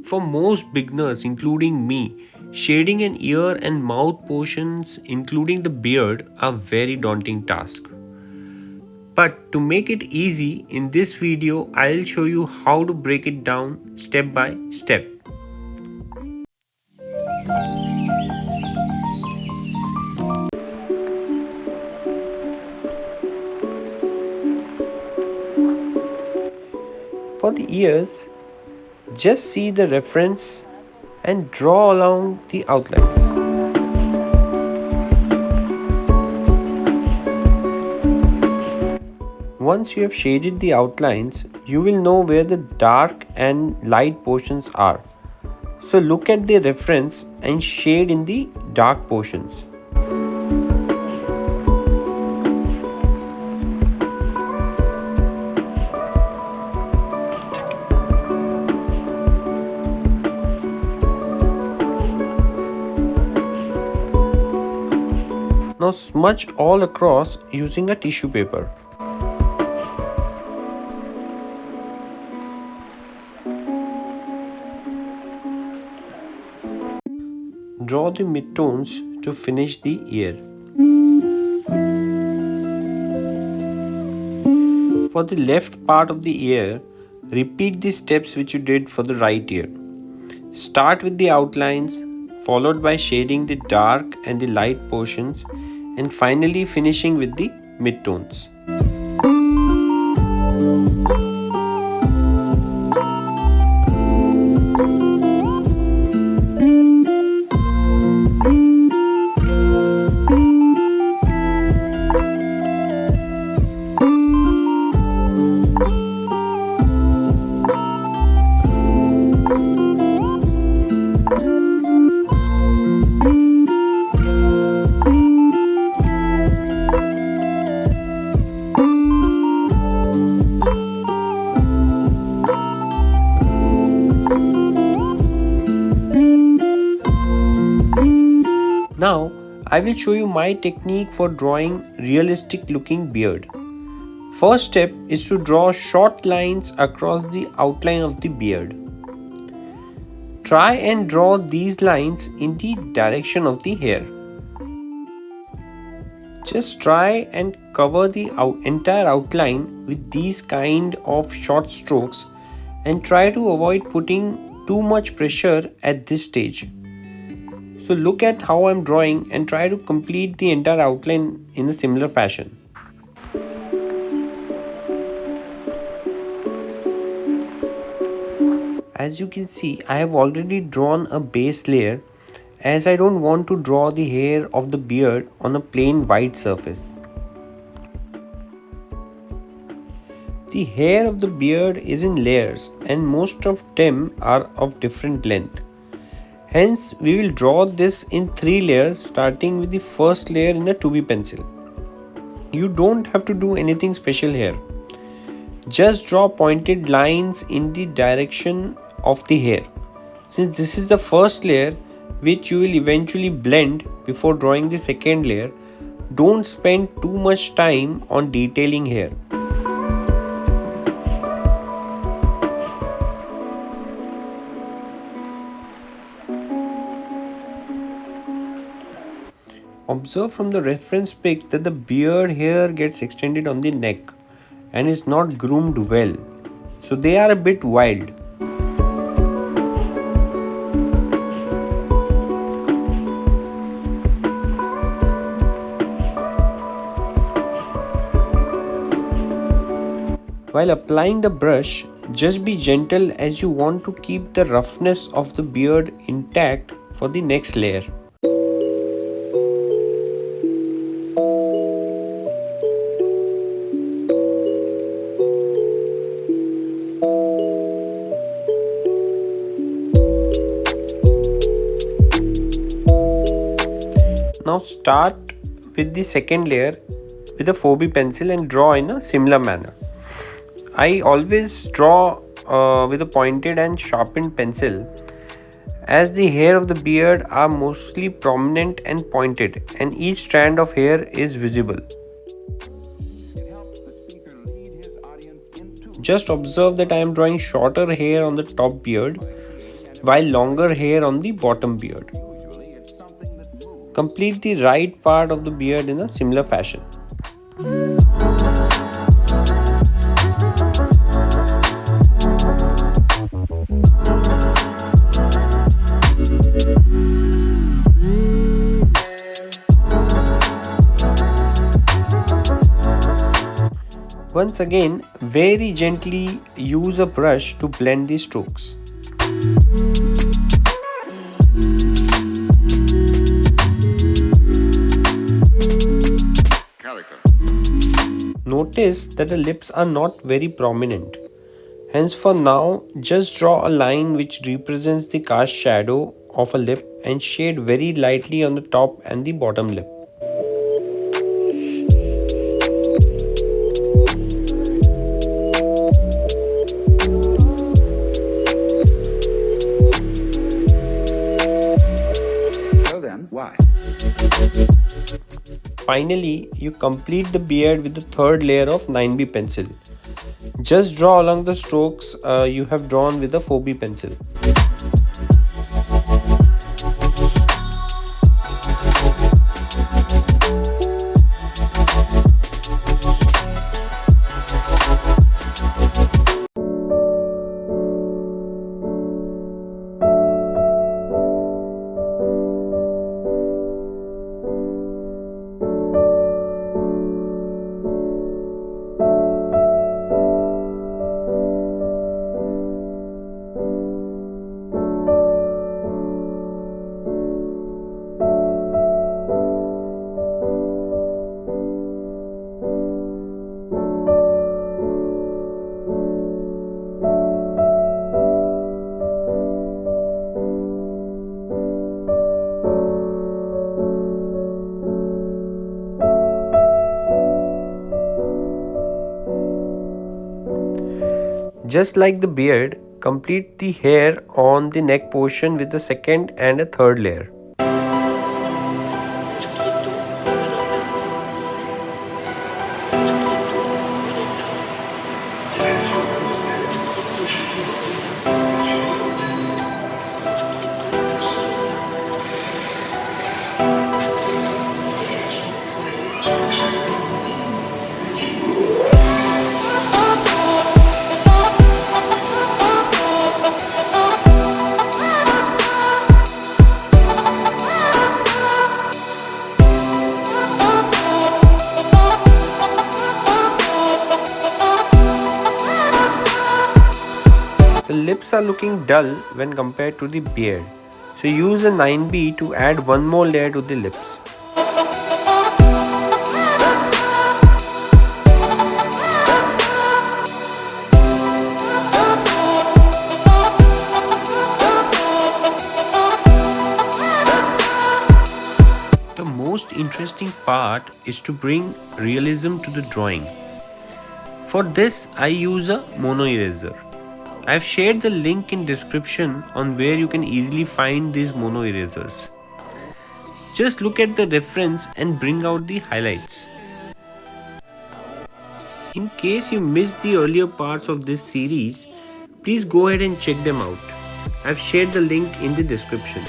For most beginners, including me, shading an ear and mouth portions, including the beard, are very daunting task. But to make it easy, in this video, I'll show you how to break it down step by step. For the ears, just see the reference and draw along the outlines. Once you have shaded the outlines, you will know where the dark and light portions are. So look at the reference and shade in the dark portions. Now smudge all across using a tissue paper. Draw the midtones to finish the ear. For the left part of the ear, repeat the steps which you did for the right ear. Start with the outlines, followed by shading the dark and the light portions, and finally finishing with the midtones. Now, I will show you my technique for drawing realistic looking beard. First step is to draw short lines across the outline of the beard. Try and draw these lines in the direction of the hair. Just try and cover the entire outline with these kind of short strokes and try to avoid putting too much pressure at this stage. So look at how I'm drawing and try to complete the entire outline in a similar fashion. As you can see, I have already drawn a base layer as I don't want to draw the hair of the beard on a plain white surface. The hair of the beard is in layers and most of them are of different length. Hence, we will draw this in 3 layers starting with the first layer in a 2B pencil. You don't have to do anything special here. Just draw pointed lines in the direction of the hair. Since this is the first layer which you will eventually blend before drawing the second layer, don't spend too much time on detailing here. Observe from the reference pic that the beard here gets extended on the neck and is not groomed well, so they are a bit wild. While applying the brush, just be gentle as you want to keep the roughness of the beard intact for the next layer. Now start with the second layer with a 4B pencil and draw in a similar manner. I always draw with a pointed and sharpened pencil as the hair of the beard are mostly prominent and pointed and each strand of hair is visible. Just observe that I am drawing shorter hair on the top beard while longer hair on the bottom beard. Complete the right part of the beard in a similar fashion. Once again, very gently use a brush to blend the strokes. Notice that the lips are not very prominent. Hence, for now, just draw a line which represents the cast shadow of a lip and shade very lightly on the top and the bottom lip. So then, why? Finally, you complete the beard with the third layer of 9B pencil. Just draw along the strokes you have drawn with the 4B pencil. Just like the beard, complete the hair on the neck portion with a second and a third layer. The lips are looking dull when compared to the beard, so use a 9B to add one more layer to the lips. The most interesting part is to bring realism to the drawing. For this, I use a mono eraser. I've shared the link in description on where you can easily find these mono erasers. Just look at the reference and bring out the highlights. In case you missed the earlier parts of this series, please go ahead and check them out. I've shared the link in the description.